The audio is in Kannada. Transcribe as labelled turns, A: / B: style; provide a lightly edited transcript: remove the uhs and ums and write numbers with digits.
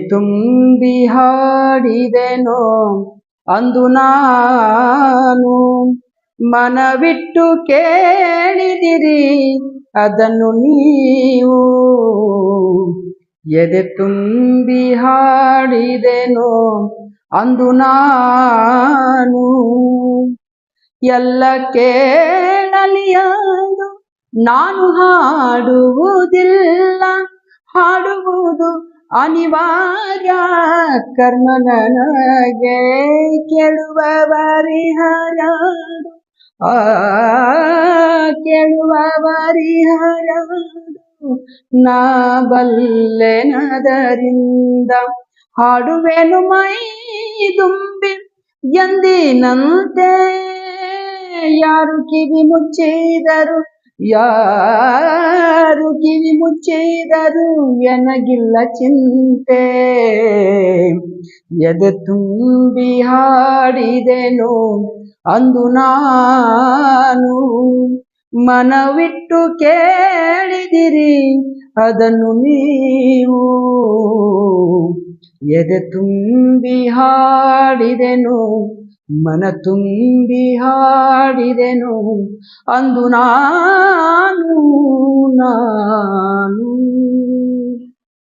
A: ತುಂಬಿ ಹಾಡಿದೆನೋ ಅಂದು ನಾನು, ಮನವಿಟ್ಟು ಕೇಳಿದಿರಿ ಅದನ್ನು ನೀವು. ಎದೆ ತುಂಬಿ ಹಾಡಿದೆನೋ ಅಂದು ನಾನು, ಎಲ್ಲ ಕೇಳಲಿ ಅಂದು ನಾನು ಹಾಡುವುದಿಲ್ಲ, ಹಾಡುವುದು ಅನಿವಾರ್ಯ ಕರ್ಮ ನನಗೆ. ಕೇಳುವವರಿಹರಾಡು ಕೇಳುವವರಿಹರಾಡು ನಾ ಬಲ್ಲೆನದರಿಂದ, ಹಾಡುವೆನು ಮೈ ದುಂಬಿ ಎಂದಿನಂತೆ. ಯಾರು ಕಿವಿ ಮುಚ್ಚಿದರು, ಯಾರು ಕಿವಿ ಮುಚ್ಚಿದರು ಎನಗಿಲ್ಲ ಚಿಂತೆ. ಎದೆ ತುಂಬಿ ಹಾಡಿದೆನೋ ಅಂದು ನಾನು, ಮನವಿಟ್ಟು ಕೇಳಿದಿರಿ ಅದನ್ನು ನೀವು. ಎದೆ ತುಂಬಿ ಹಾಡಿದೆನೋ ಮನ ತುಂಬಿ ಹಾಡಿದೆನು ಅಂದು ನಾನು.